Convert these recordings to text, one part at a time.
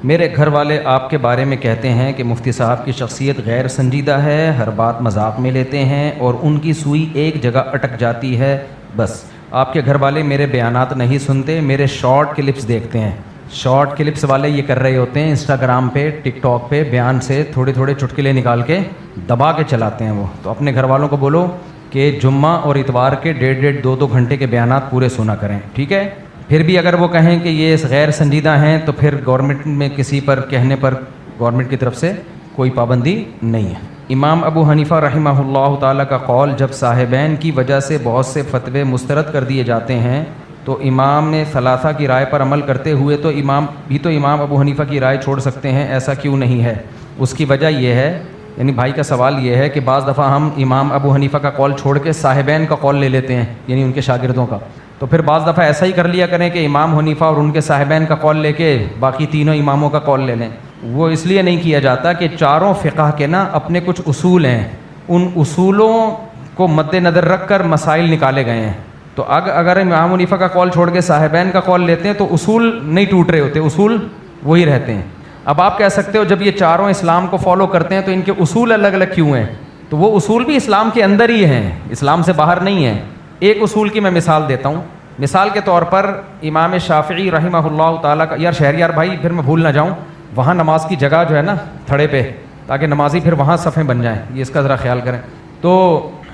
میرے گھر والے آپ کے بارے میں کہتے ہیں کہ مفتی صاحب کی شخصیت غیر سنجیدہ ہے، ہر بات مذاق میں لیتے ہیں اور ان کی سوئی ایک جگہ اٹک جاتی ہے بس۔ آپ کے گھر والے میرے بیانات نہیں سنتے، میرے شارٹ کلپس دیکھتے ہیں۔ شارٹ کلپس والے یہ کر رہے ہوتے ہیں انسٹاگرام پہ، ٹک ٹاک پہ، بیان سے تھوڑے تھوڑے چٹکلے نکال کے دبا کے چلاتے ہیں وہ۔ تو اپنے گھر والوں کو بولو کہ جمعہ اور اتوار کے 1.5 2 گھنٹے کے بیانات پورے سنا کریں، ٹھیک ہے؟ پھر بھی اگر وہ کہیں کہ یہ غیر سنجیدہ ہیں تو پھر گورنمنٹ میں کسی پر کہنے پر گورنمنٹ کی طرف سے کوئی پابندی نہیں ہے۔ امام ابو حنیفہ رحمہ اللہ تعالیٰ کا قول، جب صاحبین کی وجہ سے بہت سے فتوے مسترد کر دیے جاتے ہیں تو امام نے ثلاثہ کی رائے پر عمل کرتے ہوئے تو امام ابو حنیفہ کی رائے چھوڑ سکتے ہیں، ایسا کیوں نہیں ہے؟ اس کی وجہ یہ ہے، یعنی بھائی کا سوال یہ ہے کہ بعض دفعہ ہم امام ابو حنیفہ کا قول چھوڑ کے صاحبین کا قول لے لیتے ہیں، یعنی ان کے شاگردوں کا۔ تو پھر بعض دفعہ ایسا ہی کر لیا کریں کہ امام حنیفہ اور ان کے صاحبین کا قول لے کے باقی تینوں اماموں کا قول لے لیں۔ وہ اس لیے نہیں کیا جاتا کہ چاروں فقہ کے نا اپنے کچھ اصول ہیں، ان اصولوں کو مد نظر رکھ کر مسائل نکالے گئے ہیں۔ تو اگر امام حنیفہ کا قول چھوڑ کے صاحبین کا قول لیتے ہیں تو اصول نہیں ٹوٹ رہے ہوتے، اصول وہی رہتے ہیں۔ اب آپ کہہ سکتے ہو جب یہ چاروں اسلام کو فالو کرتے ہیں تو ان کے اصول الگ الگ کیوں ہیں؟ تو وہ اصول بھی اسلام کے اندر ہی ہیں، اسلام سے باہر نہیں ہیں۔ ایک اصول کی میں مثال دیتا ہوں۔ مثال کے طور پر امام شافعی رحمہ اللہ تعالیٰ کا، یار شہریار بھائی پھر میں بھول نہ جاؤں، وہاں نماز کی جگہ جو ہے نا تھڑے پہ، تاکہ نمازی پھر وہاں صفیں بن جائیں، یہ اس کا ذرا خیال کریں۔ تو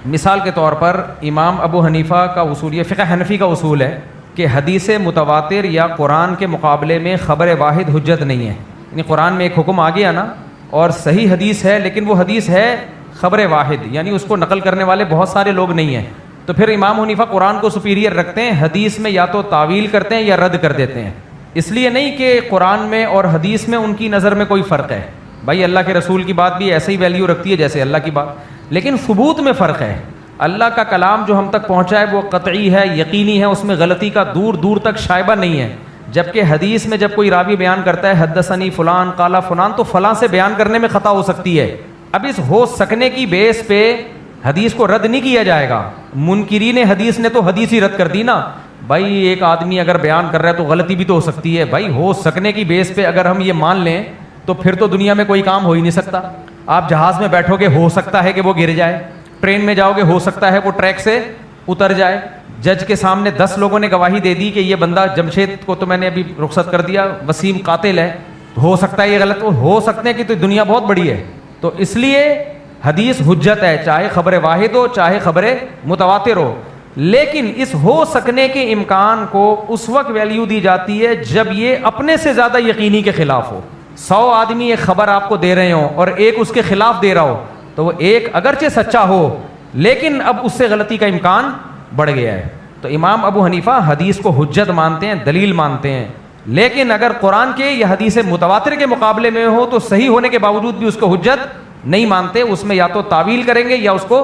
مثال کے طور پر امام ابو حنیفہ کا اصول، یہ فقہ حنفی کا اصول ہے کہ حدیث متواتر یا قرآن کے مقابلے میں خبر واحد حجت نہیں ہے۔ یعنی قرآن میں ایک حکم آ گیا نا اور صحیح حدیث ہے، لیکن وہ حدیث ہے خبر واحد، یعنی اس کو نقل کرنے والے بہت سارے لوگ نہیں ہیں، تو پھر امام حنیفہ قرآن کو سپیریئر رکھتے ہیں، حدیث میں یا تو تعویل کرتے ہیں یا رد کر دیتے ہیں۔ اس لیے نہیں کہ قرآن میں اور حدیث میں ان کی نظر میں کوئی فرق ہے، بھائی اللہ کے رسول کی بات بھی ایسے ہی ویلیو رکھتی ہے جیسے اللہ کی بات، لیکن ثبوت میں فرق ہے۔ اللہ کا کلام جو ہم تک پہنچا ہے وہ قطعی ہے، یقینی ہے، اس میں غلطی کا دور دور تک شائبہ نہیں ہے، جبکہ حدیث میں جب کوئی راوی بیان کرتا ہے حدثنی فلان قال فلان، تو فلاں سے بیان کرنے میں خطا ہو سکتی ہے۔ اب اس ہو سکنے کی بیس پہ حدیث کو رد نہیں کیا جائے گا۔ منکرین حدیث نے تو حدیث ہی رد کر دی نا، بھائی ایک آدمی اگر بیان کر رہا ہے تو غلطی بھی تو ہو سکتی ہے، بھائی ہو سکنے کی بیس پہ اگر ہم یہ مان لیں تو پھر تو دنیا میں کوئی کام ہو ہی نہیں سکتا۔ آپ جہاز میں بیٹھو گے، ہو سکتا ہے کہ وہ گر جائے، ٹرین میں جاؤ گے، ہو سکتا ہے وہ ٹریک سے اتر جائے، جج کے سامنے 10 لوگوں نے گواہی دے دی کہ یہ بندہ جمشید کو تو میں نے ابھی رخصت کر دیا، وسیم قاتل ہے، ہو سکتا ہے یہ غلط ہو سکتے ہیں کہ تو دنیا بہت بڑی ہے۔ تو اس لیے حدیث حجت ہے، چاہے خبر واحد ہو چاہے خبر متواتر ہو، لیکن اس ہو سکنے کے امکان کو اس وقت ویلیو دی جاتی ہے جب یہ اپنے سے زیادہ یقینی کے خلاف ہو۔ 100 آدمی ایک خبر آپ کو دے رہے ہوں اور ایک اس کے خلاف دے رہا ہو، تو وہ ایک اگرچہ سچا ہو لیکن اب اس سے غلطی کا امکان بڑھ گیا ہے۔ تو امام ابو حنیفہ حدیث کو حجت مانتے ہیں، دلیل مانتے ہیں، لیکن اگر قرآن کے یا حدیث متواتر کے مقابلے میں ہو تو صحیح ہونے کے باوجود بھی اس کو حجت نہیں مانتے، اس میں یا تو تعویل کریں گے یا اس کو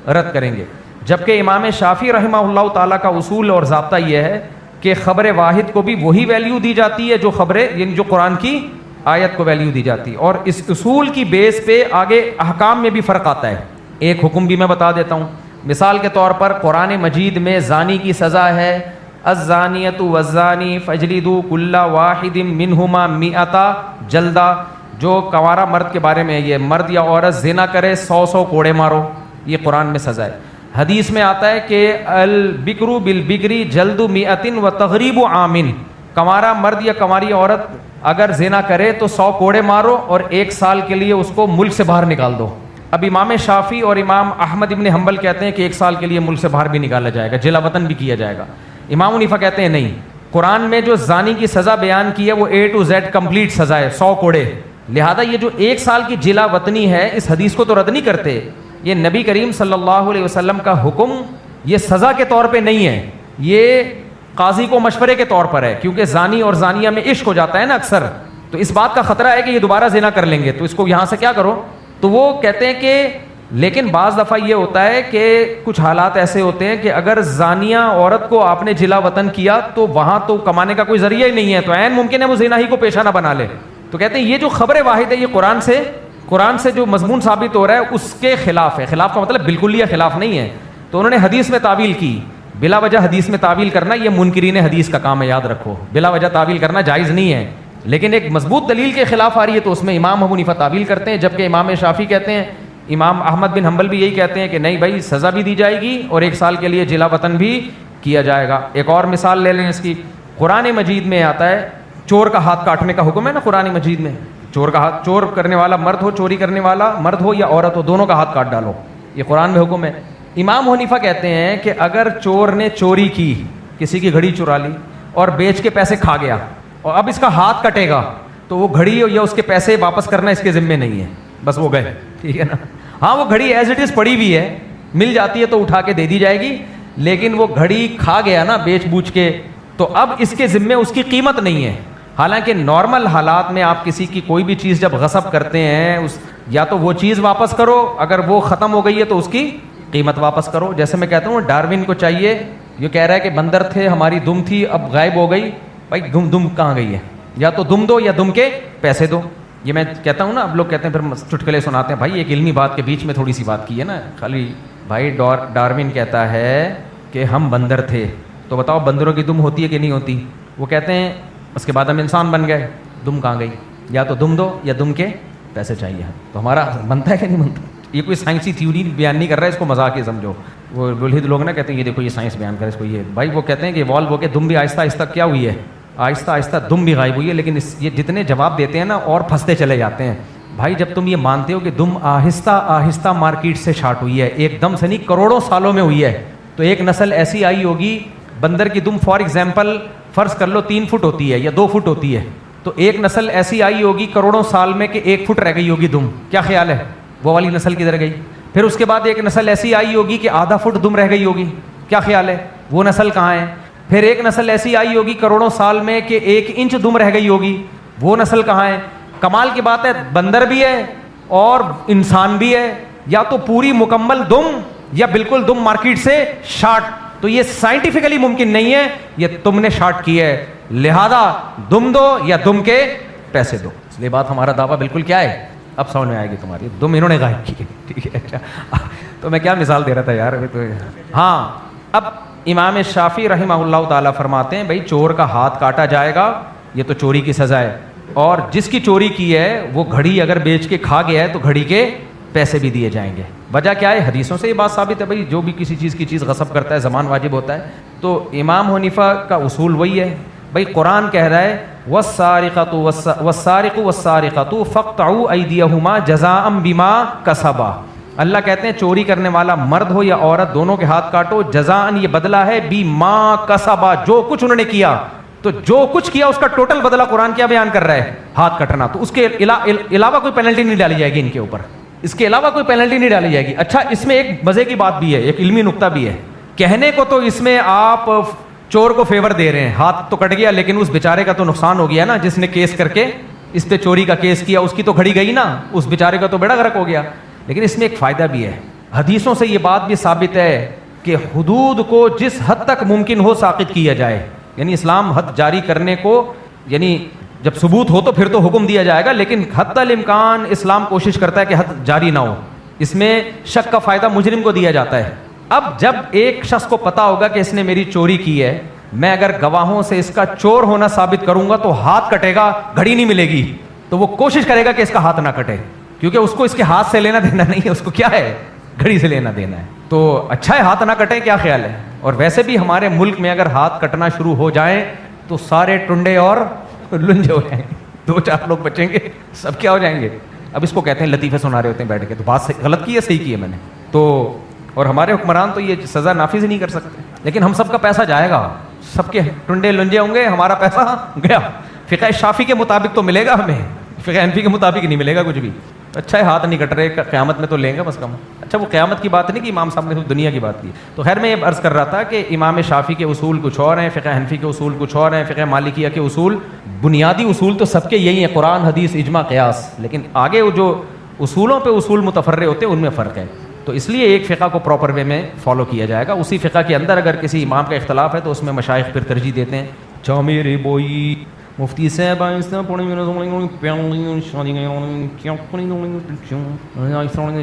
رد کریں گے۔ جبکہ امام شافعی رحمہ اللہ تعالیٰ کا اصول اور ضابطہ یہ ہے کہ خبر واحد کو بھی وہی ویلیو دی جاتی ہے جو خبریں، یعنی جو قرآن کی آیت کو ویلیو دی جاتی ہے، اور اس اصول کی بیس پہ آگے احکام میں بھی فرق آتا ہے۔ ایک حکم بھی میں بتا دیتا ہوں، مثال کے طور پر قرآن مجید میں زانی کی سزا ہے الزانیۃ والزانی فاجلدوا کل واحد منہما 100 جلدہ، جو کنوارا مرد کے بارے میں، یہ مرد یا عورت زنا کرے 100 کوڑے مارو، یہ قرآن میں سزا ہے۔ حدیث میں آتا ہے کہ البکر بالبکر جلد 100 وتغریب عام، کنوارا مرد یا کنواری عورت اگر زنا کرے تو 100 کوڑے مارو اور 1 سال کے لیے اس کو ملک سے باہر نکال دو۔ اب امام شافعی اور امام احمد ابن حنبل کہتے ہیں کہ 1 سال کے لیے ملک سے باہر بھی نکالا جائے گا، جلا وطن بھی کیا جائے گا۔ امام حنیفہ کہتے ہیں نہیں، قرآن میں جو زانی کی سزا بیان کی ہے وہ A to Z کمپلیٹ سزا ہے، 100 کوڑے، لہذا یہ جو 1 سال کی جلا وطنی ہے اس حدیث کو تو رد نہیں کرتے۔ یہ نبی کریم صلی اللہ علیہ وسلم کا حکم یہ سزا کے طور پہ نہیں ہے، یہ قاضی کو مشورے کے طور پر ہے، کیونکہ زانی اور زانیہ میں عشق ہو جاتا ہے نا اکثر، تو اس بات کا خطرہ ہے کہ یہ دوبارہ زنا کر لیں گے تو اس کو یہاں سے کیا کرو۔ تو وہ کہتے ہیں کہ لیکن بعض دفعہ یہ ہوتا ہے کہ کچھ حالات ایسے ہوتے ہیں کہ اگر زانیہ عورت کو آپ نے جلا وطن کیا تو وہاں تو کمانے کا کوئی ذریعہ ہی نہیں ہے، تو عین ممکن ہے وہ زنا ہی کو پیشہ نہ بنا لے۔ تو کہتے ہیں یہ جو خبر واحد ہے یہ قرآن سے جو مضمون ثابت ہو رہا ہے اس کے خلاف ہے۔ خلاف کا مطلب بالکل ہی خلاف نہیں ہے، تو انہوں نے حدیث میں تعویل کی۔ بلا وجہ حدیث میں تعویل کرنا یہ منکرین حدیث کا کام ہے، یاد رکھو، بلا وجہ تعویل کرنا جائز نہیں ہے، لیکن ایک مضبوط دلیل کے خلاف آ رہی ہے تو اس میں امام ابو حنیفہ تعویل کرتے ہیں، جبکہ امام شافعی کہتے ہیں، امام احمد بن حنبل بھی یہی کہتے ہیں کہ نہیں بھائی سزا بھی دی جائے گی اور 1 سال کے لیے جلا وطن بھی کیا جائے گا۔ ایک اور مثال لے لیں اس کی، قرآن مجید میں آتا ہے چور کا ہاتھ کاٹنے کا حکم ہے نا، قرآن مجید میں چور کا ہاتھ، چور کرنے والا مرد ہو، چوری کرنے والا مرد ہو یا عورت ہو، دونوں کا ہاتھ کاٹ ڈالو، یہ قرآن میں حکم ہے۔ امام حنیفہ کہتے ہیں کہ اگر چور نے چوری کی، کسی کی گھڑی چرا لی اور بیچ کے پیسے کھا گیا اور اب اس کا ہاتھ کٹے گا تو وہ گھڑی یا اس کے پیسے واپس کرنا اس کے ذمے نہیں ہے، بس وہ گئے، ٹھیک ہے نا۔ ہاں وہ گھڑی ایز اٹ از پڑی ہوئی ہے، مل جاتی ہے تو اٹھا کے دے دی جائے گی، لیکن وہ گھڑی کھا گیا نا بیچ بوچھ کے، تو اب اس کے ذمے اس کی قیمت نہیں ہے۔ حالانکہ نارمل حالات میں آپ کسی کی کوئی بھی چیز جب غصب کرتے ہیں، یا تو وہ چیز واپس کرو، اگر وہ ختم ہو گئی ہے تو اس کی قیمت واپس کرو۔ جیسے میں کہتا ہوں ڈارون کو چاہیے، یہ کہہ رہا ہے کہ بندر تھے، ہماری دم تھی، اب غائب ہو گئی، بھائی دم کہاں گئی ہے؟ یا تو دم دو یا دم کے پیسے دو۔ یہ میں کہتا ہوں نا، اب لوگ کہتے ہیں پھر چٹکلے سناتے ہیں، بھائی ایک علمی بات کے بیچ میں تھوڑی سی بات کی ہے نا خالی۔ بھائی ڈارون کہتا ہے کہ ہم بندر تھے، تو بتاؤ بندروں کی دم ہوتی ہے کہ نہیں ہوتی؟ وہ کہتے ہیں اس کے بعد ہم انسان بن گئے، دم کہاں گئی؟ یا تو دم دو یا دم کے پیسے چاہیے۔ تو ہمارا بنتا ہے کہ نہیں بنتا؟ یہ کوئی سائنسی تھیوری بیان نہیں کر رہا ہے، اس کو مذاق ہی سمجھو۔ وہ ملحد لوگ نا کہتے ہیں یہ دیکھو یہ سائنس بیان کرے اس کو، یہ بھائی وہ کہتے ہیں کہ ایوالو ہو کے دم بھی آہستہ آہستہ کیا ہوئی ہے، آہستہ آہستہ دم بھی غائب ہوئی ہے، لیکن یہ جتنے جواب دیتے ہیں نا اور پھنستے چلے جاتے ہیں۔ بھائی جب تم یہ مانتے ہو کہ دم آہستہ آہستہ مارکیٹ سے شارٹ ہوئی ہے، ایک دم سے نہیں کروڑوں سالوں میں ہوئی ہے، تو ایک نسل ایسی آئی ہوگی، بندر کی دم فار ایگزامپل فرض کر لو 3 فٹ ہوتی ہے یا 2 فٹ ہوتی ہے، تو ایک نسل ایسی آئی ہوگی کروڑوں سال میں کہ 1 فٹ رہ گئی ہوگی دم، کیا خیال ہے وہ والی نسل کدھر گئی؟ پھر اس کے بعد ایک نسل ایسی آئی ہوگی کہ آدھا فٹ دم رہ گئی ہوگی، کیا خیال ہے وہ نسل کہاں ہے؟ پھر ایک نسل ایسی آئی ہوگی کروڑوں سال میں کہ 1 انچ دم رہ گئی ہوگی، وہ نسل کہاں ہے؟ کمال کی بات ہے بندر بھی ہے اور انسان بھی ہے، یا تو پوری مکمل دم یا بالکل دم مارکیٹ سے شارٹ، تو یہ سائنٹیفکلی ممکن نہیں ہے، یہ تم نے شارٹ کی ہے، لہذا دم دو یا دم کے پیسے دو۔ اس لیے بات ہمارا دعویٰ بالکل کیا ہے، اب سمجھ میں آئے گی تمہاری، دم انہوں نے غائب کی ہے، ٹھیک ہے۔ تو میں کیا مثال دے رہا تھا یار ابھی تو۔ ہاں اب امام شافعی رحمہ اللہ تعالیٰ فرماتے ہیں بھائی چور کا ہاتھ کاٹا جائے گا، یہ تو چوری کی سزا ہے، اور جس کی چوری کی ہے وہ گھڑی اگر بیچ کے کھا گیا ہے تو گھڑی کے پیسے بھی دیے جائیں گے۔ وجہ کیا ہے؟ حدیثوں سے یہ بات ثابت ہے بھائی جو بھی کسی چیز کی چیز غصب کرتا ہے ضمان واجب ہوتا ہے۔ تو امام حنیفہ کا اصول وہی ہے، بھائی قرآن کہہ رہا ہے والسارق والسارقۃ فاقطعوا ایدیہما جزاء بما کسبا، اللہ کہتے ہیں چوری کرنے والا مرد ہو یا عورت دونوں کے ہاتھ کاٹو، جزاء یہ بدلہ ہے، بما کسبا جو کچھ انہوں نے کیا، تو جو کچھ کیا اس کا ٹوٹل بدلہ قرآن کیا بیان کر رہا ہے؟ ہاتھ کٹنا۔ تو اس کے علاوہ کوئی پینلٹی نہیں ڈالی جائے گی ان کے اوپر، اس کے علاوہ کوئی پینلٹی نہیں ڈالی جائے گی۔ اچھا اس میں ایک مزے کی بات بھی ہے، ایک علمی نقطہ بھی ہے، کہنے کو تو اس میں آپ چور کو فیور دے رہے ہیں، ہاتھ تو کٹ گیا لیکن اس بیچارے کا تو نقصان ہو گیا نا، جس نے کیس کر کے اس پہ چوری کا کیس کیا اس کی تو گھڑی گئی نا، اس بیچارے کا تو بیڑا غرق ہو گیا۔ لیکن اس میں ایک فائدہ بھی ہے، حدیثوں سے یہ بات بھی ثابت ہے کہ حدود کو جس حد تک ممکن ہو ساقط کیا جائے، یعنی اسلام حد جاری کرنے کو، یعنی جب ثبوت ہو تو پھر تو حکم دیا جائے گا، لیکن حتی الامکان اسلام کوشش کرتا ہے کہ حد جاری نہ ہو، اس میں شک کا فائدہ مجرم کو دیا جاتا ہے۔ اب جب ایک شخص کو پتا ہوگا کہ اس نے میری چوری کی ہے، میں اگر گواہوں سے اس کا چور ہونا ثابت کروں گا تو ہاتھ کٹے گا، گھڑی نہیں ملے گی، تو وہ کوشش کرے گا کہ اس کا ہاتھ نہ کٹے، کیونکہ اس کو اس کے ہاتھ سے لینا دینا نہیں ہے، اس کو کیا ہے گھڑی سے لینا دینا ہے۔ تو اچھا ہے ہاتھ نہ کٹے، کیا خیال ہے؟ اور ویسے بھی ہمارے ملک میں اگر ہاتھ کٹنا شروع ہو جائیں تو سارے ٹنڈے اور لنجے ہو جائیں گے، 2-4 لوگ بچیں گے، سب کیا ہو جائیں گے۔ اب اس کو کہتے ہیں لطیفے سنا رہے ہوتے ہیں بیٹھ کے، تو بات غلط کی ہے صحیح کی ہے میں نے تو، اور ہمارے حکمران تو یہ سزا نافذ نہیں کر سکتے، لیکن ہم سب کا پیسہ جائے گا، سب کے ٹنڈے لنجے ہوں گے، ہمارا پیسہ گیا۔ فقہ شافعی کے مطابق تو ملے گا ہمیں، فقہ حنفی کے مطابق نہیں ملے گا کچھ بھی۔ اچھا ہے ہاتھ نہیں کٹ رہے، قیامت میں تو لیں گے بس کم۔ اچھا وہ قیامت کی بات نہیں کہ امام صاحب نے دنیا کی بات کی۔ تو خیر میں یہ عرض کر رہا تھا کہ امام شافعی کے اصول کچھ اور ہیں، فقہ حنفی کے اصول کچھ اور ہیں، فقہ مالکیہ کے اصول، بنیادی اصول تو سب کے یہی ہیں، قرآن حدیث اجماع قیاس، لیکن آگے وہ جو اصولوں پہ اصول متفرع ہوتے ہیں ان میں فرق ہے۔ تو اس لیے ایک فقہ کو پراپر وے میں فالو کیا جائے گا، اسی فقہ کے اندر اگر کسی امام کا اختلاف ہے تو اس میں مشائخ پھر ترجیح دیتے ہیں۔ چا میرے بوئی مفتی صاحب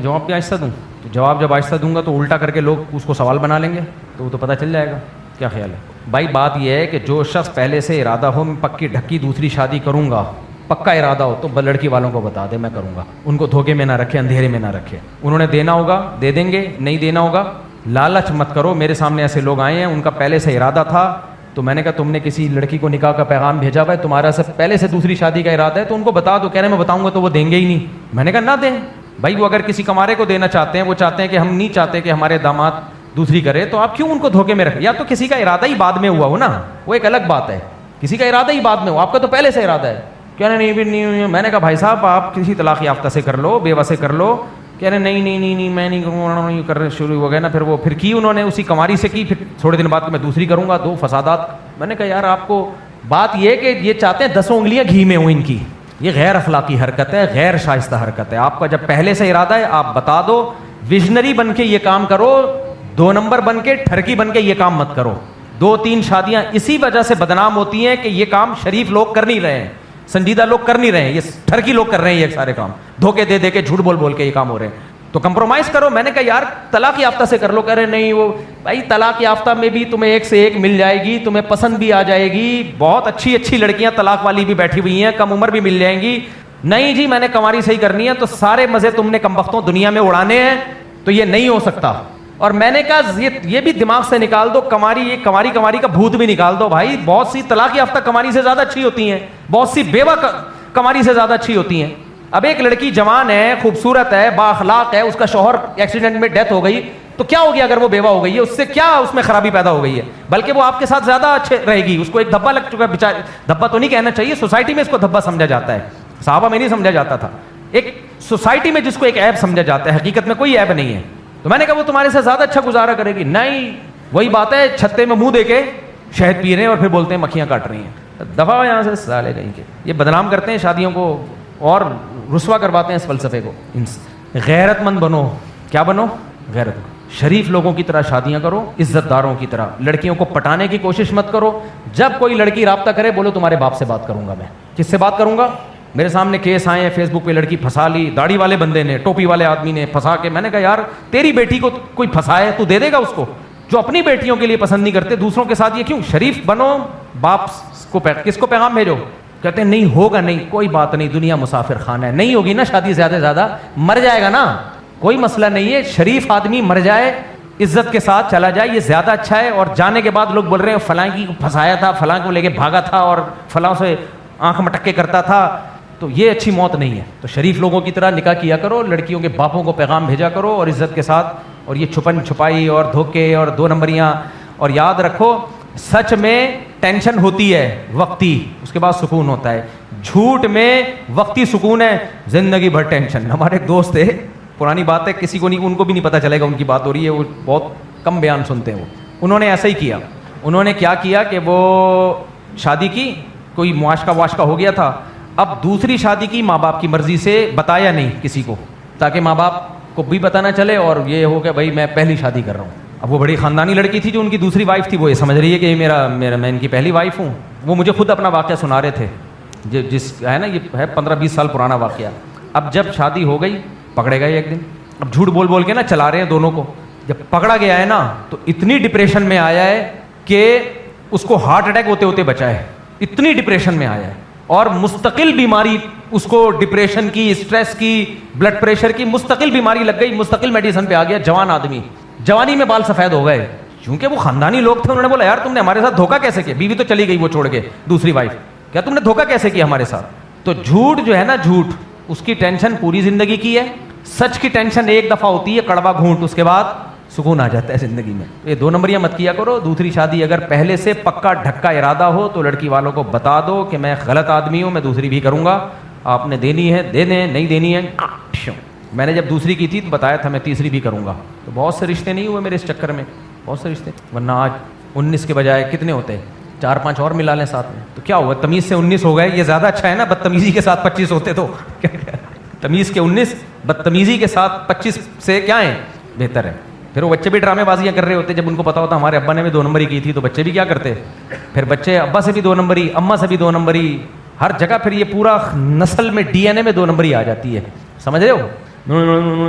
جواب بھی آہستہ دوں، تو جواب جب آہستہ دوں گا تو الٹا کر کے لوگ اس کو سوال بنا لیں گے، تو وہ تو پتہ چل جائے گا، کیا خیال ہے؟ بھائی بات یہ ہے کہ جو شخص پہلے سے ارادہ ہو میں پکی ڈھکی دوسری شادی کروں گا پکا ارادہ ہو تو لڑکی والوں کو بتا دے میں کروں گا, ان کو دھوکے میں نہ رکھے, اندھیرے میں نہ رکھے. انہوں نے دینا ہوگا دے دیں گے, نہیں دینا ہوگا. لالچ مت کرو. میرے سامنے ایسے لوگ آئے ہیں, ان کا پہلے سے ارادہ تھا, تو میں نے کہا تم نے کسی لڑکی کو نکاح کا پیغام بھیجا ہوا ہے, تمہارا سے پہلے سے دوسری شادی کا ارادہ ہے, تو ان کو بتا دو. کہہ رہے میں بتاؤں گا تو وہ دیں گے ہی نہیں. میں نے کہا نہ دیں بھائی, وہ اگر کسی کمارے کو دینا چاہتے ہیں, وہ چاہتے ہیں کہ ہم نہیں چاہتے کہ ہمارے داماد دوسری کرے, تو آپ کیوں ان کو دھوکے میں رکھیں؟ یا تو کسی کا ارادہ ہی بعد میں ہوا ہو نا, وہ ایک الگ بات ہے. کسی کا ارادہ ہی بعد میں ہو, آپ کا تو پہلے سے ارادہ ہے. کہہ رہے نہیں. میں نے کہا بھائی صاحب آپ کسی طلاق یافتہ سے کر لو, بیوہ سے کر لو. کہہ رہے نہیں میں نہیں کروں, کر رہے شروع ہو گئے نا. پھر کی انہوں نے اسی کماری سے کی, پھر تھوڑے دن بعد کہ میں دوسری کروں گا, 2 فسادات. میں نے کہا یار آپ کو بات یہ کہ یہ چاہتے ہیں 10 انگلیاں گھی میں ہوں ان کی, یہ غیر اخلاقی حرکت ہے, غیر شائستہ حرکت ہے. آپ کا جب پہلے سے ارادہ ہے آپ بتا دو, ویژنری بن کے یہ کام کرو, 2 نمبر بن کے ٹھرکی بن کے یہ کام مت کرو. 2-3 شادیاں اسی وجہ سے بدنام ہوتی ہیں کہ یہ کام شریف لوگ کر نہیں رہے ہیں, سنجیدہ لوگ کر نہیں رہے ہیں, یہ ٹھرکی لوگ کر رہے ہیں. یہ سارے کام دھوکے دے کے جھوٹ بول کے یہ کام ہو رہے ہیں. تو کمپرومائز کرو. میں نے کہا یار طلاق یافتہ سے کر لو. کہہ رہے نہیں, وہ بھائی طلاق یافتہ میں بھی تمہیں ایک سے ایک مل جائے گی, تمہیں پسند بھی آ جائے گی, بہت اچھی لڑکیاں طلاق والی بھی بیٹھی ہوئی ہیں, کم عمر بھی مل جائیں گی. نہیں جی میں نے کماری سے ہی کرنی ہے. تو سارے مزے تم نے کمبختوں دنیا میں اڑانے ہیں, تو یہ نہیں ہو سکتا. اور میں نے کہا یہ بھی دماغ سے نکال دو, کماری کا بھوت بھی نکال دو. بھائی بہت سی طلاق یافتہ کماری سے زیادہ اچھی ہوتی ہیں, بہت سی بیوہ کماری سے زیادہ اچھی ہوتی ہیں. اب ایک لڑکی جوان ہے, خوبصورت ہے, با اخلاق ہے, اس کا شوہر ایکسیڈنٹ میں ڈیتھ ہو گئی, تو کیا ہو گیا اگر وہ بیوہ ہو گئی ہے؟ اس سے کیا اس میں خرابی پیدا ہو گئی ہے؟ بلکہ وہ آپ کے ساتھ زیادہ اچھے رہے گی. اس کو ایک دھبا لگ چکا ہے بیچارے, دھبا تو نہیں کہنا چاہیے, سوسائٹی میں اس کو دھبا سمجھا جاتا ہے, صحابہ میں نہیں سمجھا جاتا تھا. ایک سوسائٹی میں جس کو ایک عیب سمجھا جاتا ہے, حقیقت میں کوئی عیب نہیں ہے. تو میں نے کہا وہ تمہارے سے زیادہ اچھا گزارا کرے گی. نہیں, وہی بات ہے, چھتے میں منہ دے کے شہد پی رہے ہیں اور پھر بولتے ہیں مکھیاں کاٹ رہی ہیں. دفعہ یہاں سے سالے کہیں کے. یہ بدنام کرتے ہیں شادیوں کو اور رسوا کرواتے ہیں اس فلسفے کو. غیرت مند بنو. کیا بنو؟ غیرت. شریف لوگوں کی طرح شادیاں کرو, عزت داروں کی طرح. لڑکیوں کو پٹانے کی کوشش مت کرو. جب کوئی لڑکی رابطہ کرے بولو تمہارے باپ سے بات کروں گا. میں کس سے بات کروں گا؟ میرے سامنے کیس آئے ہیں, فیس بک پہ لڑکی پھنسا لی, داڑھی والے بندے نے, ٹوپی والے آدمی نے پھنسا کے. میں نے کہا یار تیری بیٹی کو کوئی پھنسائے تو دے دے گا اس کو؟ جو اپنی بیٹیوں کے لیے پسند نہیں کرتے دوسروں کے ساتھ یہ کیوں؟ شریف بنو. باپ کو کس کو پیغام بھیجو؟ کہتے ہیں نہیں ہوگا. نہیں کوئی بات نہیں, دنیا مسافر خانہ ہے, نہیں ہوگی نا شادی, زیادہ مر جائے گا نا, کوئی مسئلہ نہیں ہے. شریف آدمی مر جائے, عزت کے ساتھ چلا جائے, یہ زیادہ اچھا ہے. اور جانے کے بعد لوگ بول رہے ہیں فلاں کی پھنسایا تھا, فلاں کو لے کے بھاگا تھا اور فلاں سے آنکھ مٹکے کرتا تھا, تو یہ اچھی موت نہیں ہے. تو شریف لوگوں کی طرح نکاح کیا کرو, لڑکیوں کے باپوں کو پیغام بھیجا کرو اور عزت کے ساتھ. اور یہ چھپن چھپائی اور دھوکے اور 2 نمبریاں. اور یاد رکھو سچ میں ٹینشن ہوتی ہے وقتی, اس کے بعد سکون ہوتا ہے. جھوٹ میں وقتی سکون ہے, زندگی بھر ٹینشن. ہمارے ایک دوست تھے, پرانی بات ہے, کسی کو نہیں, ان کو بھی نہیں پتہ چلے گا ان کی بات ہو رہی ہے, وہ بہت کم بیان سنتے ہیں. انہوں نے ایسا ہی کیا. انہوں نے کیا کیا کہ وہ شادی کی, کوئی معاشقہ ہو گیا تھا. اب دوسری شادی کی ماں باپ کی مرضی سے, بتایا نہیں کسی کو, تاکہ ماں باپ کو بھی پتہ نہ چلے اور یہ ہو کہ بھائی میں پہلی شادی کر رہا ہوں. اب وہ بڑی خاندانی لڑکی تھی جو ان کی دوسری وائف تھی, وہ یہ سمجھ رہی ہے کہ یہ میں ان کی پہلی وائف ہوں. وہ مجھے خود اپنا واقعہ سنا رہے تھے, جس ہے نا, یہ ہے 15-20 سال پرانا واقعہ. اب جب شادی ہو گئی, پکڑے گئے ایک دن. اب جھوٹ بول کے نا چلا رہے ہیں دونوں کو. جب پکڑا گیا ہے نا تو اتنی ڈپریشن میں آیا ہے کہ اس کو ہارٹ اٹیک ہوتے بچا ہے. اتنی ڈپریشن میں آیا ہے, اور مستقل بیماری اس کو, ڈپریشن کی, اسٹریس کی, بلڈ پریشر کی مستقل بیماری لگ گئی, مستقل میڈیسن پہ آ گیا. جوان آدمی, جوانی میں بال سفید ہو گئے. چونکہ وہ خاندانی لوگ تھے, انہوں نے بولا یار تم نے ہمارے ساتھ دھوکہ کیسے کیا؟ بیوی تو چلی گئی وہ چھوڑ کے, دوسری وائف, کیا تم نے دھوکہ کیسے کیا ہمارے ساتھ؟ تو جھوٹ جو ہے نا, جھوٹ اس کی ٹینشن پوری زندگی کی ہے. سچ کی ٹینشن ایک دفعہ ہوتی ہے, کڑوا گھونٹ, اس کے بعد سکون آ جاتا ہے زندگی میں. یہ 2 نمبریاں مت کیا کرو. دوسری شادی اگر پہلے سے پکا ڈھکا ارادہ ہو تو لڑکی والوں کو بتا دو کہ میں غلط آدمی ہوں, میں دوسری بھی کروں گا, آپ نے دینی ہے دے دیں, نہیں دینی ہے. میں نے جب دوسری کی تھی تو بتایا تھا میں تیسری بھی کروں گا. تو بہت سے رشتے نہیں ہوئے میرے اس چکر میں, بہت سے رشتے. ورنہ آج 19 کے بجائے کتنے ہوتے ہیں, 4-5 اور ملا لیں ساتھ میں, تو کیا ہوا؟ تمیز سے 19 ہو گئے. یہ زیادہ اچھا ہے نا, بدتمیزی کے ساتھ 25 ہوتے تو تمیز کے 19, بدتمیزی کے ساتھ 25 سے کیا ہے بہتر ہے. پھر وہ بچے بھی ڈرامے بازیاں کر رہے ہوتے. جب ان کو پتا ہوتا ہمارے ابا نے بھی 2 نمبری کی تھی, تو بچے بھی کیا کرتے, پھر بچے ابا سے بھی 2 نمبری, اماں سے بھی 2 نمبری, ہر جگہ. پھر یہ پورا نسل میں DNA میں 2 نمبری آ جاتی ہے. سمجھ رہے ہو؟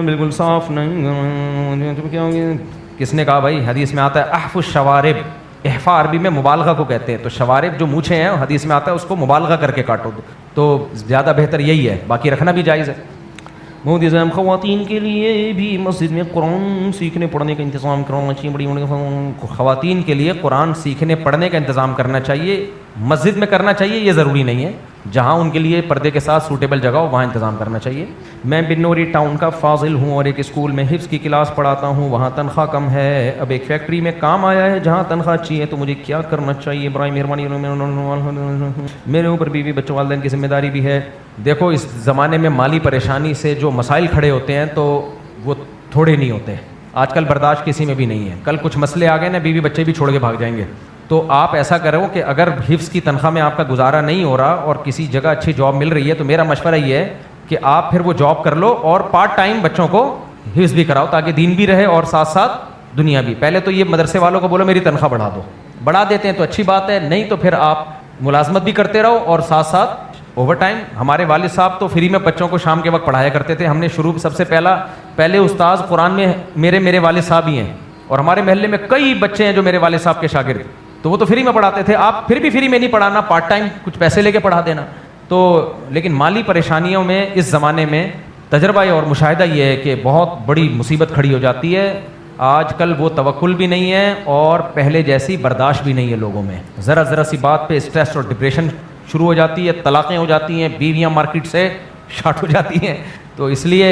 بالکل صاف نہیں. کس نے کہا بھائی؟ حدیث میں آتا ہے احف الشوارب. احفا عربی میں مبالغہ کو کہتے ہیں. تو شوارب جو مونچھیں ہیں, حدیث میں آتا ہے اس کو مبالغہ کر کے کاٹو. تو زیادہ بہتر یہی ہے، باقی رکھنا بھی جائز ہے۔ مفتی صاحب خواتین کے لیے بھی مسجد میں قرآن سیکھنے پڑھنے کا انتظام کرنا چاہیے، بڑی خواتین کے لیے قرآن سیکھنے پڑھنے کا انتظام کرنا چاہیے، مسجد میں کرنا چاہیے، یہ ضروری نہیں ہے، جہاں ان کے لیے پردے کے ساتھ سوٹیبل جگہ ہو وہاں انتظام کرنا چاہیے۔ میں بنوری ٹاؤن کا فاضل ہوں اور ایک اسکول میں حفظ کی کلاس پڑھاتا ہوں، وہاں تنخواہ کم ہے، اب ایک فیکٹری میں کام آیا ہے جہاں تنخواہ اچھی ہے، تو مجھے کیا کرنا چاہیے؟ برائے مہربانی، میرے اوپر بیوی بچوں والدین کی ذمہ داری بھی ہے۔ دیکھو اس زمانے میں مالی پریشانی سے جو مسائل کھڑے ہوتے ہیں تو وہ تھوڑے نہیں ہوتے، آج کل برداشت کسی میں بھی نہیں ہے، کل کچھ مسئلے آ گئے نا بیوی بچے بھی چھوڑ کے بھاگ جائیں گے۔ تو آپ ایسا کرو کہ اگر حفظ کی تنخواہ میں آپ کا گزارا نہیں ہو رہا اور کسی جگہ اچھی جاب مل رہی ہے تو میرا مشورہ یہ ہے کہ آپ پھر وہ جاب کر لو اور پارٹ ٹائم بچوں کو حفظ بھی کراؤ تاکہ دین بھی رہے اور ساتھ ساتھ دنیا بھی۔ پہلے تو یہ مدرسے والوں کو بولو میری تنخواہ بڑھا دو، بڑھا دیتے ہیں تو اچھی بات ہے، نہیں تو پھر آپ ملازمت بھی کرتے رہو اور ساتھ ساتھ اوور ٹائم۔ ہمارے والد صاحب تو فری میں بچوں کو شام کے وقت پڑھایا کرتے تھے، ہم نے شروع سب سے پہلے استاذ قرآن میں میرے والد صاحب ہی ہیں، اور ہمارے محلے میں کئی بچے ہیں جو میرے والد صاحب کے شاگرد، تو وہ تو فری میں پڑھاتے تھے۔ آپ پھر بھی فری میں نہیں پڑھانا، پارٹ ٹائم کچھ پیسے لے کے پڑھا دینا۔ تو لیکن مالی پریشانیوں میں اس زمانے میں تجربہ اور مشاہدہ یہ ہے کہ بہت بڑی مصیبت کھڑی ہو جاتی ہے۔ آج کل وہ توکل بھی نہیں ہے اور پہلے جیسی برداشت بھی نہیں ہے لوگوں میں، ذرا سی بات پہ اسٹریس اور ڈپریشن شروع ہو جاتی ہے، طلاقیں ہو جاتی ہیں، بیویاں مارکیٹ سے شارٹ ہو جاتی ہیں۔ تو اس لیے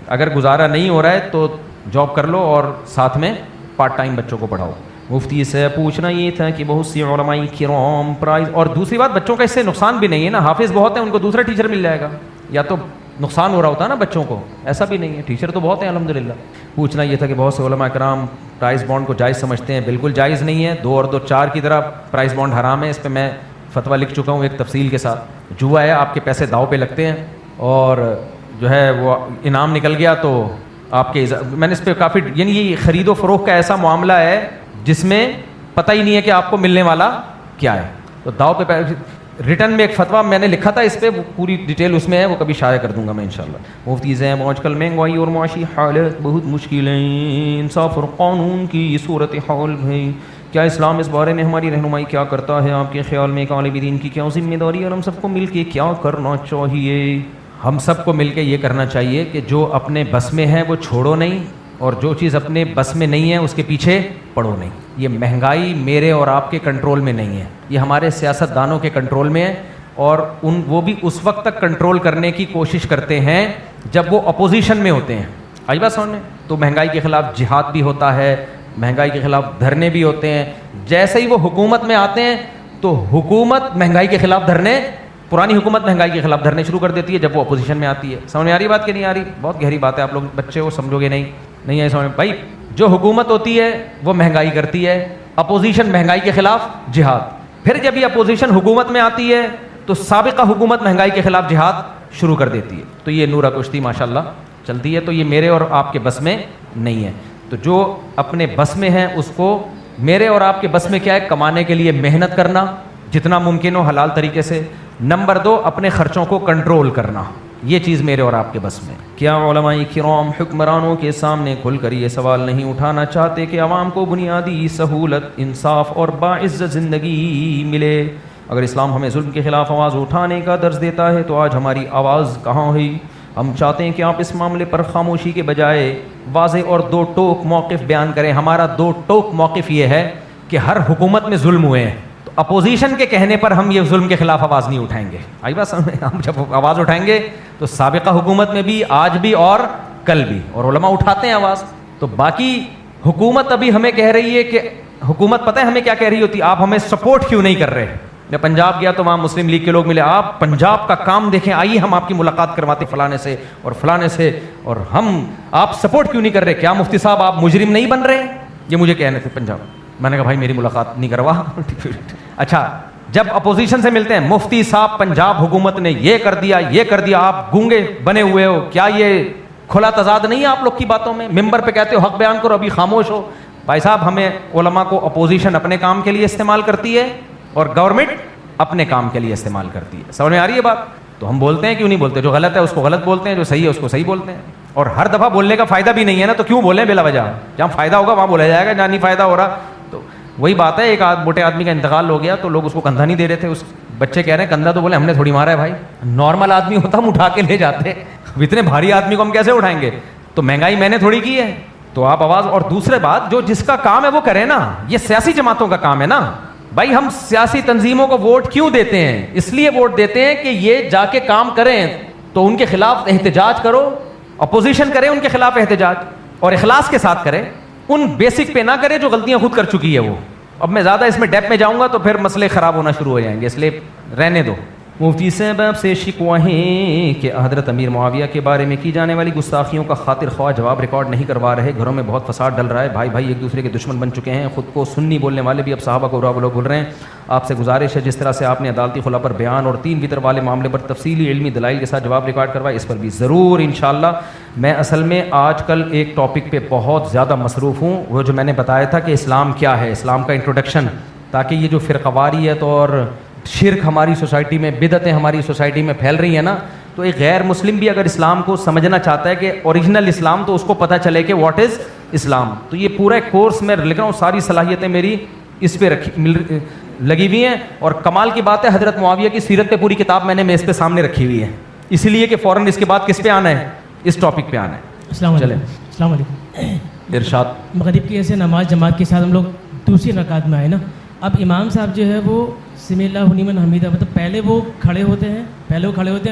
اگر گزارا نہیں ہو رہا ہے تو جاب کر لو اور ساتھ میں پارٹ ٹائم بچوں کو پڑھاؤ۔ مفتی سے پوچھنا یہ تھا کہ بہت سی علماء کرام پرائز، اور دوسری بات بچوں کا اس سے نقصان بھی نہیں ہے نا، حافظ بہت ہیں ان کو دوسرا ٹیچر مل جائے گا، یا تو نقصان ہو رہا ہوتا ہے نا بچوں کو، ایسا بھی نہیں ہے، ٹیچر تو بہت ہیں الحمدللہ۔ پوچھنا یہ تھا کہ بہت سے علماء کرام پرائز بانڈ کو جائز سمجھتے ہیں، بالکل جائز نہیں ہے، 2 اور 2 4 کی طرح پرائز بانڈ حرام ہے، اس پہ میں فتویٰ لکھ چکا ہوں ایک تفصیل کے ساتھ۔ جوا ہے، آپ کے پیسے داؤ پہ لگتے ہیں اور جو ہے وہ انعام نکل گیا تو آپ کے میں نے اس پہ کافی، یعنی یہ خرید و فروخت کا ایسا معاملہ ہے جس میں پتہ ہی نہیں ہے کہ آپ کو ملنے والا کیا ہے، تو داؤ پہ ریٹرن میں ایک فتویٰ میں نے لکھا تھا اس پہ، وہ پوری ڈیٹیل اس میں ہے، وہ کبھی شائع کر دوں گا میں انشاءاللہ۔ مفتی صاحب آج کل مہنگائی اور معاشی حالت بہت مشکل ہیں، انصاف اور قانون کی یہ صورت حال ہے، کیا اسلام اس بارے میں ہماری رہنمائی کیا کرتا ہے؟ آپ کے خیال میں ایک عالم دین کی کیا ذمہ داری ہے اور ہم سب کو مل کے کیا کرنا چاہیے؟ ہم سب کو مل کے یہ کرنا چاہیے کہ جو اپنے بس میں ہے وہ چھوڑو نہیں، اور جو چیز اپنے بس میں نہیں ہے اس کے پیچھے پڑو نہیں۔ یہ مہنگائی میرے اور آپ کے کنٹرول میں نہیں ہے، یہ ہمارے سیاست دانوں کے کنٹرول میں ہے، اور وہ بھی اس وقت تک کنٹرول کرنے کی کوشش کرتے ہیں جب وہ اپوزیشن میں ہوتے ہیں۔ آئی بات سمجھ میں؟ تو مہنگائی کے خلاف جہاد بھی ہوتا ہے، مہنگائی کے خلاف دھرنے بھی ہوتے ہیں، جیسے ہی وہ حکومت میں آتے ہیں تو حکومت مہنگائی کے خلاف دھرنے، پرانی حکومت مہنگائی کے خلاف دھرنے شروع کر دیتی ہے جب وہ اپوزیشن میں آتی ہے۔ سمجھ میں آ رہی بات کہ نہیں آ رہی؟ بہت گہری بات ہے، آپ لوگ بچے ہو سمجھو گے نہیں ہے سمجھ میں۔ بھائی جو حکومت ہوتی ہے وہ مہنگائی کرتی ہے، اپوزیشن مہنگائی کے خلاف جہاد، پھر جب یہ اپوزیشن حکومت میں آتی ہے تو سابقہ حکومت مہنگائی کے خلاف جہاد شروع کر دیتی ہے۔ تو یہ نورہ کشتی ماشاءاللہ چلتی ہے، تو یہ میرے اور آپ کے بس میں نہیں ہے۔ تو جو اپنے بس میں ہے اس کو، میرے اور آپ کے بس میں کیا ہے؟ کمانے کے لیے محنت کرنا جتنا ممکن ہو حلال طریقے سے۔ نمبر 2 اپنے خرچوں کو کنٹرول کرنا، یہ چیز میرے اور آپ کے بس میں۔ کیا علماء کرام حکمرانوں کے سامنے کھل کر یہ سوال نہیں اٹھانا چاہتے کہ عوام کو بنیادی سہولت، انصاف اور باعزت زندگی ملے؟ اگر اسلام ہمیں ظلم کے خلاف آواز اٹھانے کا درس دیتا ہے تو آج ہماری آواز کہاں ہے؟ ہم چاہتے ہیں کہ آپ اس معاملے پر خاموشی کے بجائے واضح اور 2 ٹوک موقف بیان کریں۔ ہمارا 2 ٹوک موقف یہ ہے کہ ہر حکومت میں ظلم ہوئے ہیں، تو اپوزیشن کے کہنے پر ہم یہ ظلم کے خلاف آواز نہیں اٹھائیں گے۔ آئی بات سمجھ میں؟ ہم جب آواز اٹھائیں گے تو سابقہ حکومت میں بھی، آج بھی اور کل بھی، اور علماء اٹھاتے ہیں آواز۔ تو باقی حکومت ابھی ہمیں کہہ رہی ہے کہ حکومت پتہ ہے ہمیں کیا کہہ رہی ہوتی؟ آپ ہمیں سپورٹ کیوں نہیں کر رہے؟ میں پنجاب گیا تو وہاں مسلم لیگ کے لوگ ملے، آپ پنجاب کا کام دیکھیں، آئیے ہم آپ کی ملاقات کرواتے فلانے سے اور فلانے سے، اور ہم آپ سپورٹ کیوں نہیں کر رہے؟ کیا مفتی صاحب آپ مجرم نہیں بن رہے؟ یہ مجھے کہنے تھے پنجاب۔ میں نے کہا بھائی میری ملاقات نہیں کروا۔ اچھا جب اپوزیشن سے ملتے ہیں، مفتی صاحب پنجاب حکومت نے یہ کر دیا، یہ کر دیا، آپ گونگے بنے ہوئے ہو، کیا یہ کھلا تضاد نہیں ہے آپ لوگ کی باتوں میں؟ ممبر پہ کہتے ہو حق بیان کرو، ابھی خاموش ہو۔ بھائی صاحب ہمیں علماء کو اپوزیشن اپنے کام کے لیے استعمال کرتی ہے اور گورنمنٹ اپنے کام کے لیے استعمال کرتی ہے۔ سمجھ میں آ رہی ہے بات؟ تو ہم بولتے ہیں کیوں نہیں بولتے؟ جو غلط ہے اس کو غلط بولتے ہیں، جو صحیح ہے اس کو صحیح بولتے ہیں، اور ہر دفعہ بولنے کا فائدہ بھی نہیں ہے نا، تو کیوں بولیں بلا وجہ؟ جہاں فائدہ ہوگا وہاں بولا جائے گا، جہاں نہیں فائدہ ہو رہا۔ تو وہی بات ہے، ایک موٹے آدمی کا انتقال ہو گیا تو لوگ اس کو کندھا نہیں دے رہے تھے، اس بچے کہہ رہے ہیں کندھا تو بولے ہم نے تھوڑی مارا ہے بھائی, نارمل آدمی ہوتا ہم اٹھا کے لے جاتے, اتنے بھاری آدمی کو ہم کیسے اٹھائیں گے, تو مہنگائی میں نے تھوڑی کی ہے. تو آپ آواز, اور دوسرے بات جو جس کا کام ہے وہ کرے نا, یہ سیاسی جماعتوں کا کام ہے نا بھائی. ہم سیاسی تنظیموں کو ووٹ کیوں دیتے ہیں؟ اس لیے ووٹ دیتے ہیں کہ یہ جا کے کام کریں, تو ان کے خلاف احتجاج کرو, اپوزیشن کرے ان کے خلاف احتجاج, اور اخلاص کے ساتھ کرے, ان بیسک پہ نہ کرے جو غلطیاں خود کر چکی ہے وہ. اب میں زیادہ اس میں ڈیپ میں جاؤں گا تو پھر مسئلے خراب ہونا شروع ہو جائیں گے, اس لیے رہنے دو. مفتی صاحب آپ سے شکوہ ہے کہ حضرت امیر معاویہ کے بارے میں کی جانے والی گستاخیوں کا خاطر خواہ جواب ریکارڈ نہیں کروا رہے, گھروں میں بہت فساد ڈل رہا ہے, بھائی بھائی ایک دوسرے کے دشمن بن چکے ہیں, خود کو سنی بولنے والے بھی اب صحابہ کو برا بول رہے ہیں. آپ سے گزارش ہے جس طرح سے آپ نے عدالتی خلا پر بیان اور 3 وطر والے معاملے پر تفصیلی علمی دلائل کے ساتھ جواب ریکارڈ کروائے, اس پر بھی ضرور انشاءاللہ. میں اصل میں آج کل ایک ٹاپک پہ بہت زیادہ مصروف ہوں, وہ جو میں نے بتایا تھا کہ اسلام کیا ہے, اسلام کا انٹروڈکشن, تاکہ یہ جو فرقہ واریت اور شرک ہماری سوسائٹی میں, بدعتیں ہماری سوسائٹی میں پھیل رہی ہیں نا, تو ایک غیر مسلم بھی اگر اسلام کو سمجھنا چاہتا ہے کہ اوریجنل اسلام, تو اس کو پتہ چلے کہ واٹ از اسلام. تو یہ پورا ایک کورس میں لکھ رہا ہوں, ساری صلاحیتیں میری اس پہ لگی ہوئی ہیں. اور کمال کی بات ہے حضرت معاویہ کی سیرت پہ پوری کتاب میں نے میز پہ سامنے رکھی ہوئی ہے, اسی لیے کہ فوراً اس کے بعد کس پہ آنا ہے, اس ٹاپک پہ آنا ہے. السلام علیکم. السلام علیکم. ارشاد. مغرب کی ایسے نماز جماعت کے ساتھ ہم لوگ دوسری رکعت میں آئے نا, اب امام صاحب جو ہے وہ سمی اللہ لمن حمیدہ, مطلب پہلے وہ کھڑے ہوتے ہیں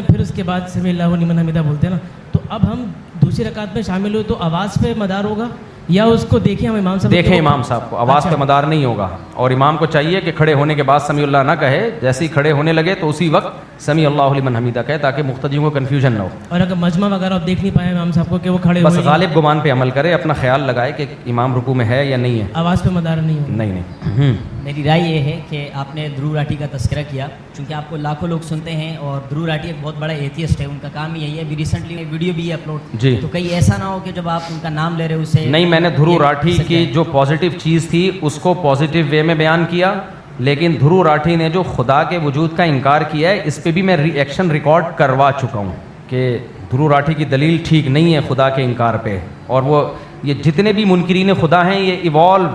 پھر اس کے بعد سمی اللہ لمن حمیدہ بولتے ہیں نا, تو اب ہم دوسری رکعت میں شامل ہوئے تو آواز پہ مدار ہوگا یا اس کو دیکھیں ہم امام صاحب دیکھیں امام صاحب کو, آواز پہ مدار نہیں ہوگا, اور امام کو چاہیے کہ کھڑے ہونے کے بعد سمیع اللہ نہ کہے, جیسے ہی کھڑے ہونے لگے تو اسی وقت سمیع اللہ لمن حمیدہ کہے, تاکہ مقتدیوں کو کنفیوژن نہ ہو. اور اگر مجمع وغیرہ آپ دیکھ نہیں پائے امام صاحب کو کہ وہ کھڑے بس غالب گمان پہ عمل کرے, اپنا خیال لگائے کہ امام رکوع میں ہے یا نہیں ہے, آواز پہ مدار نہیں ہوگا. نہیں. میری رائے یہ ہے کہ آپ نے دھرو راٹھی کا تذکرہ کیا, چونکہ آپ کو لاکھوں لوگ سنتے ہیں, اور دھرو راٹھی ایک بہت بڑا ایتھیسٹ ہے, ان کا کام یہی ہے. ابھی ریسنٹلی ویڈیو بھی اپلوڈ, جی, تو کہیں ایسا نہ ہو کہ جب آپ ان کا نام لے رہے ہو اسے نہیں, میں نے دھرو راٹھی کی جو پازیٹیو چیز تھی اس کو پازیٹیو وے میں بیان کیا, لیکن دھرو راٹھی نے جو خدا کے وجود کا انکار کیا ہے اس پہ بھی میں ایکشن ریکارڈ کروا چکا ہوں کہ دھرو راٹھی کی دلیل ٹھیک نہیں ہے خدا کے انکار پہ. اور وہ یہ جتنے بھی منکرین خدا ہیں یہ ایوالو,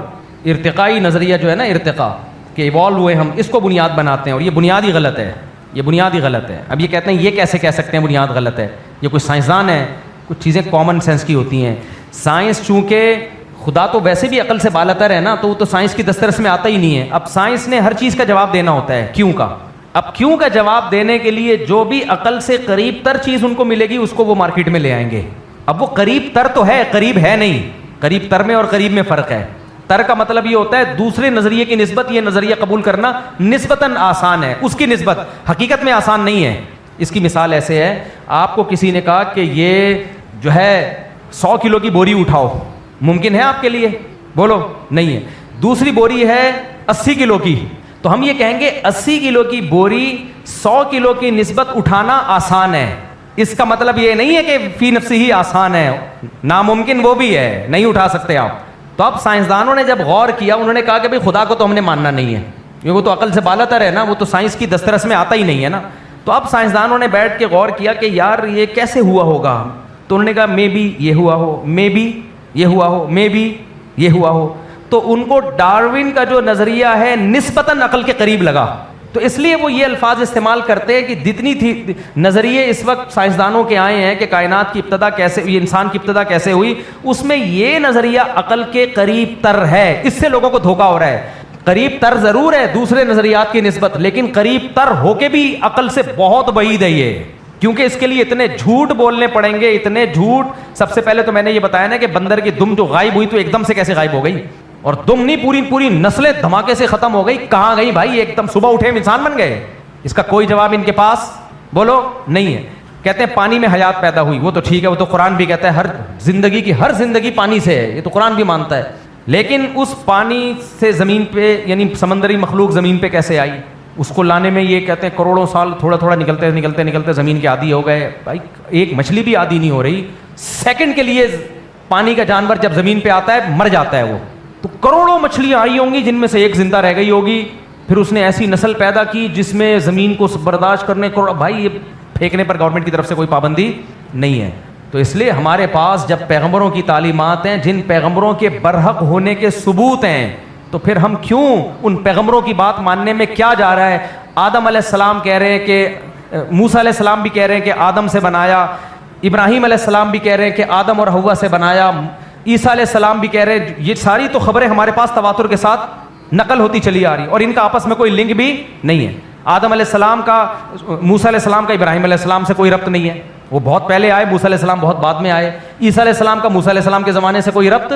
ارتقائی نظریہ جو ہے نا, ارتقاء کہ ایوالو ہوئے ہم, اس کو بنیاد بناتے ہیں, اور یہ بنیاد ہی غلط ہے, یہ بنیاد ہی غلط ہے. اب یہ کہتے ہیں یہ کیسے کہہ سکتے ہیں بنیاد غلط ہے, یہ کوئی سائنسدان ہے, کچھ چیزیں کامن سینس کی ہوتی ہیں. سائنس چونکہ خدا تو ویسے بھی عقل سے بالاتر ہے نا, تو وہ تو سائنس کی دسترس میں آتا ہی نہیں ہے. اب سائنس نے ہر چیز کا جواب دینا ہوتا ہے کیوں کا. اب کیوں کا جواب دینے کے لیے جو بھی عقل سے قریب تر چیز ان کو ملے گی اس کو وہ مارکیٹ میں لے آئیں گے. اب وہ قریب تر تو ہے, قریب ہے نہیں, قریب تر میں اور قریب میں فرق ہے. تر کا مطلب یہ ہوتا ہے دوسرے نظریے کی نسبت یہ نظریہ قبول کرنا نسبتاً آسان ہے, اس کی نسبت حقیقت میں آسان نہیں ہے. اس کی مثال ایسے ہے, آپ کو کسی نے کہا کہ یہ جو ہے 100 کلو کی بوری اٹھاؤ, ممکن ہے آپ کے لیے؟ بولو نہیں ہے. دوسری بوری ہے 80 کلو کی, تو ہم یہ کہیں گے 80 کلو کی بوری 100 کلو کی نسبت اٹھانا آسان ہے. اس کا مطلب یہ نہیں ہے کہ فی نفسی ہی آسان ہے, ناممکن وہ بھی ہے, نہیں اٹھا سکتے آپ. تو اب سائنسدانوں نے جب غور کیا, انہوں نے کہا کہ بھئی خدا کو تو ہم نے ماننا نہیں ہے, کیونکہ وہ تو عقل سے بالاتر ہے نا, وہ تو سائنس کی دسترس میں آتا ہی نہیں ہے نا. تو اب سائنسدانوں نے بیٹھ کے غور کیا کہ یار یہ کیسے ہوا ہوگا. تو انہوں نے کہا مے بی یہ ہوا ہو, مے بی یہ ہوا ہو, مے بی یہ ہوا ہو. تو ان کو ڈارون کا جو نظریہ ہے نسبتاً عقل کے قریب لگا, تو اس لیے وہ یہ الفاظ استعمال کرتے ہیں کہ جتنی تھی نظریے اس وقت سائنسدانوں کے آئے ہیں کہ کائنات کی ابتدا کیسے ہوئی, انسان کی ابتدا کیسے ہوئی, اس میں یہ نظریہ عقل کے قریب تر ہے. اس سے لوگوں کو دھوکا ہو رہا ہے. قریب تر ضرور ہے دوسرے نظریات کی نسبت, لیکن قریب تر ہو کے بھی عقل سے بہت بعید ہے یہ, کیونکہ اس کے لیے اتنے جھوٹ بولنے پڑیں گے, اتنے جھوٹ. سب سے پہلے تو میں نے یہ بتایا نا کہ بندر کی دم جو غائب ہوئی تو ایک دم سے کیسے غائب ہو گئی, اور دم نہیں پوری نسلیں دھماکے سے ختم ہو گئی. کہاں گئی بھائی, ایک دم صبح اٹھے انسان بن گئے. اس کا کوئی جواب ان کے پاس بولو نہیں ہے. کہتے ہیں پانی میں حیات پیدا ہوئی, وہ تو ٹھیک ہے, وہ تو قرآن بھی کہتا ہے ہر زندگی پانی سے ہے, یہ تو قرآن بھی مانتا ہے. لیکن اس پانی سے زمین پہ یعنی سمندری مخلوق زمین پہ کیسے آئی, اس کو لانے میں یہ کہتے ہیں کروڑوں سال تھوڑا نکلتے زمین کے عادی ہو گئے. بھائی ایک مچھلی بھی عادی نہیں ہو رہی, سیکنڈ کے لیے پانی کا جانور جب زمین پہ آتا ہے مر جاتا ہے وہ. تو کروڑوں مچھلیاں آئی ہوں گی جن میں سے ایک زندہ رہ گئی ہوگی, پھر اس نے ایسی نسل پیدا کی جس میں زمین کو برداشت کرنے کو. بھائی یہ پھینکنے پر گورنمنٹ کی طرف سے کوئی پابندی نہیں ہے. تو اس لیے ہمارے پاس جب پیغمبروں کی تعلیمات ہیں, جن پیغمبروں کے برحق ہونے کے ثبوت ہیں, تو پھر ہم کیوں ان پیغمبروں کی بات ماننے میں کیا جا رہا ہے. آدم علیہ السلام کہہ رہے ہیں کہ موسیٰ علیہ السلام بھی کہہ رہے ہیں کہ آدم سے بنایا, ابراہیم علیہ السلام بھی کہہ رہے ہیں کہ آدم اور حوا سے بنایا, عیسیٰ علیہ السلام بھی کہہ رہے ہیں. یہ ساری تو خبریں ہمارے پاس تواتر کے ساتھ نقل ہوتی چلی آ رہی, اور ان کا آپس میں کوئی لنک بھی نہیں ہے. آدم علیہ السلام کا موسیٰ علیہ السلام کا ابراہیم علیہ السلام سے کوئی ربط نہیں ہے, وہ بہت پہلے آئے, موسیٰ علیہ السلام بہت بعد میں آئے. عیسیٰ علیہ السلام کا موسیٰ علیہ السلام کے زمانے سے کوئی ربط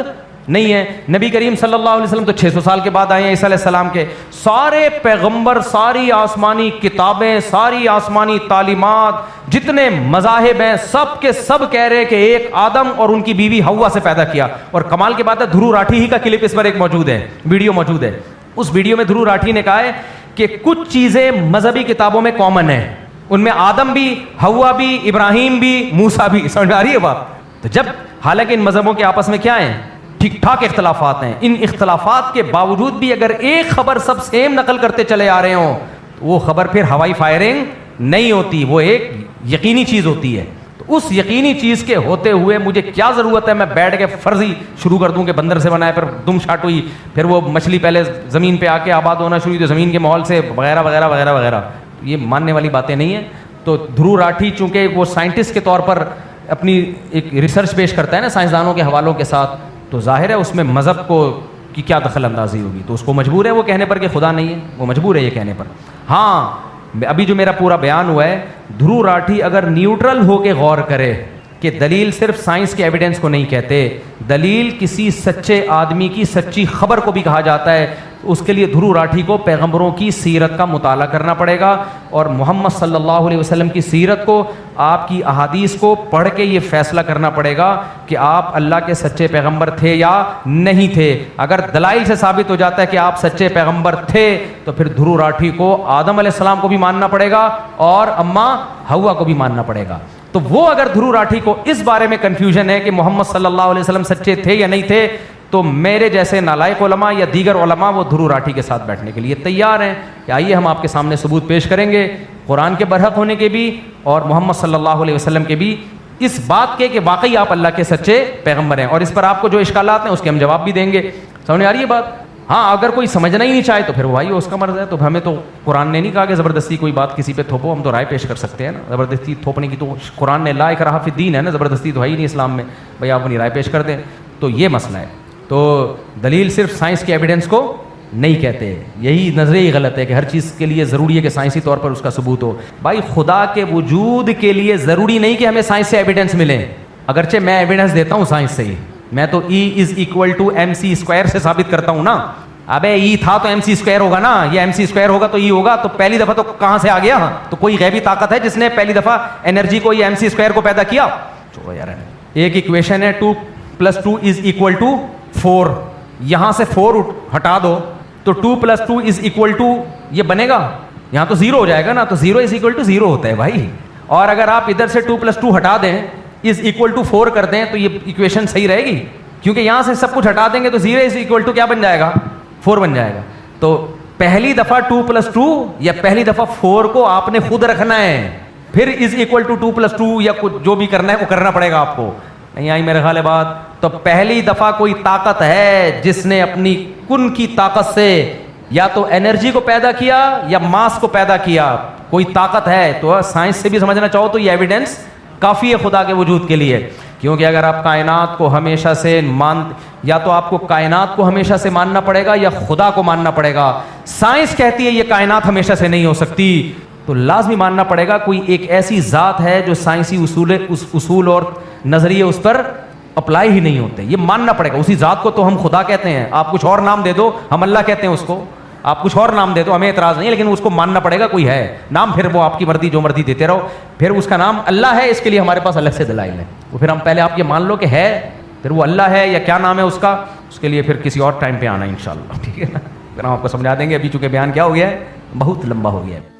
نہیں ہے. نبی کریم صلی اللہ علیہ وسلم تو 600 سال کے بعد آئے ہیں عیسیٰ علیہ السلام کے. سارے پیغمبر, ساری آسمانی کتابیں, ساری آسمانی تعلیمات, جتنے مذاہب ہیں, سب کے سب کہہ رہے کہ ایک آدم اور ان کی بیوی حوا سے پیدا کیا. اور کمال کی بات ہے, دھرو راٹھی ہی کا کلپ اس پر ایک موجود ہے, ویڈیو موجود ہے. اس ویڈیو میں دھرو راٹھی نے کہا ہے کہ کچھ چیزیں مذہبی کتابوں میں کامن ہیں, ان میں آدم بھی, حوا بھی, ابراہیم بھی, موسیٰ بھی. سمجھ میں آ رہی ہے بات؟ تو جب حالانکہ ان مذہبوں کے آپس میں کیا ہیں, ٹھیک ٹھاک اختلافات ہیں, ان اختلافات کے باوجود بھی اگر ایک خبر سب سیم نقل کرتے چلے آ رہے ہوں تو وہ خبر پھر ہوائی فائرنگ نہیں ہوتی, وہ ایک یقینی چیز ہوتی ہے. تو اس یقینی چیز کے ہوتے ہوئے مجھے کیا ضرورت ہے میں بیٹھ کے فرضی شروع کر دوں کہ بندر سے بنائے, پھر دم شاٹ ہوئی, پھر وہ مچھلی پہلے زمین پہ آ کے آباد ہونا شروع ہوئی تو زمین کے ماحول سے وغیرہ وغیرہ وغیرہ وغیرہ. یہ ماننے والی باتیں نہیں ہیں. تو دھرو راٹھی چونکہ وہ سائنٹسٹ کے طور پر اپنی ایک ریسرچ پیش کرتا ہے نا سائنسدانوں کے حوالوں کے ساتھ, تو ظاہر ہے اس میں مذہب کو کی کیا دخل اندازی ہوگی, تو اس کو مجبور ہے وہ کہنے پر کہ خدا نہیں ہے, وہ مجبور ہے یہ کہنے پر. ہاں ابھی جو میرا پورا بیان ہوا ہے, دھرو راٹھی اگر نیوٹرل ہو کے غور کرے کہ دلیل صرف سائنس کے ایویڈنس کو نہیں کہتے, دلیل کسی سچے آدمی کی سچی خبر کو بھی کہا جاتا ہے, اس کے لیے دھرو راٹھی کو پیغمبروں کی سیرت کا مطالعہ کرنا پڑے گا, اور محمد صلی اللہ علیہ وسلم کی سیرت کو, آپ کی احادیث کو پڑھ کے یہ فیصلہ کرنا پڑے گا کہ آپ اللہ کے سچے پیغمبر تھے یا نہیں تھے. اگر دلائل سے ثابت ہو جاتا ہے کہ آپ سچے پیغمبر تھے تو پھر دھرو راٹھی کو آدم علیہ السلام کو بھی ماننا پڑے گا اور اماں حوا کو بھی ماننا پڑے گا. تو وہ اگر دھرو راٹھی کو اس بارے میں کنفیوژن ہے کہ محمد صلی اللہ علیہ وسلم سچے تھے یا نہیں تھے, تو میرے جیسے نالائق علماء یا دیگر علماء وہ دھرو راٹھی کے ساتھ بیٹھنے کے لیے تیار ہیں کہ آئیے ہم آپ کے سامنے ثبوت پیش کریں گے قرآن کے برحق ہونے کے بھی اور محمد صلی اللہ علیہ وسلم کے بھی, اس بات کے کہ واقعی آپ اللہ کے سچے پیغمبر ہیں. اور اس پر آپ کو جو اشکالات ہیں اس کے ہم جواب بھی دیں گے. سمجھ آ رہی ہے بات؟ ہاں اگر کوئی سمجھنا ہی نہیں چاہے تو پھر وہ اس کا مرض ہے. تو ہمیں تو قرآن نے نہیں کہا کہ زبردستی کوئی بات کسی پہ تھوپو, ہم تو رائے پیش کر سکتے ہیں نا. زبردستی تھوپنے کی تو قرآن نے لا اکراہ فی الدین ہے نا, زبردستی تو ہے ہی نہیں اسلام میں, بھائی آپ اپنی رائے پیش کر دیں. تو یہ مسئلہ ہے. تو دلیل صرف سائنس کے ایویڈنس کو نہیں کہتے, یہی نظریہ غلط ہے کہ ہر چیز کے لیے ضروری ہے کہ سائنسی طور پر اس کا ثبوت ہو. بھائی خدا کے وجود کے لیے ضروری نہیں کہ ہمیں سائنس سے ایویڈنس ملے, اگرچہ میں ایویڈنس دیتا ہوں سائنس سے ہی, میں تو E=mc² سے ثابت کرتا ہوں نا. ابے ای تھا تو mc² ہوگا نا, یہ mc² ہوگا تو ای ہوگا, تو پہلی دفعہ تو کہاں سے آ گیا؟ تو کوئی غیبی طاقت ہے جس نے پہلی دفعہ انرجی کو یہ mc² کو پیدا کیا؟ چھوڑو یار, ایک ایکویشن ہے 2+2=4, یہاں سے 4 ہٹا دو تو 2+2=, یہ بنے گا, یہاں تو 0 ہو جائے گا نا, تو 0=0 ہوتا ہے بھائی. اور اگر آپ ادھر سے 2+2 ہٹا دیں is=4 کر دیں تو یہ ایکویشن صحیح رہے گی, کیونکہ یہاں سے سب کچھ ہٹا دیں گے تو 0=, کیا بن جائے گا؟ 4 بن جائے گا. تو پہلی دفعہ 2+2 یا پہلی دفعہ 4 کو آپ نے خود رکھنا ہے, پھر is=2+2 یا کچھ جو بھی کرنا ہے وہ کرنا پڑے گا آپ کو. نہیں آئی میرے خیال بات؟ تو پہلی دفعہ کوئی طاقت ہے جس نے اپنی کن کی طاقت سے یا تو انرجی کو پیدا کیا یا ماس کو پیدا کیا, کوئی طاقت ہے. تو سائنس سے بھی سمجھنا چاہو تو یہ ایویڈنس کافی ہے خدا کے وجود کے لیے, کیونکہ اگر آپ کائنات کو ہمیشہ سے یا تو آپ کو کائنات کو ہمیشہ سے ماننا پڑے گا یا خدا کو ماننا پڑے گا. سائنس کہتی ہے یہ کائنات ہمیشہ سے نہیں ہو سکتی, تو لازمی ماننا پڑے گا کوئی ایک ایسی ذات ہے جو سائنسی اصول اور نظریے اس پر اپلائی ہی نہیں ہوتے. یہ ماننا پڑے گا. اسی ذات کو تو ہم خدا کہتے ہیں, آپ کچھ اور نام دے دو, ہم اللہ کہتے ہیں اس کو, آپ کچھ اور نام دے دو, ہمیں اعتراض نہیں, لیکن اس کو ماننا پڑے گا کوئی ہے نام, پھر وہ آپ کی مرضی جو مرضی دیتے رہو, پھر اس کا نام اللہ ہے, اس کے لیے ہمارے پاس الگ سے دلائل ہے. وہ پھر ہم پہلے آپ یہ مان لو کہ ہے, پھر وہ اللہ ہے یا کیا نام ہے اس کا, اس کے لیے پھر کسی اور ٹائم پہ آنا انشاءاللہ, ٹھیک ہے نا, پھر ہم آپ کو سمجھا دیں گے. ابھی چونکہ بیان کیا ہو گیا ہے, بہت لمبا ہو گیا ہے.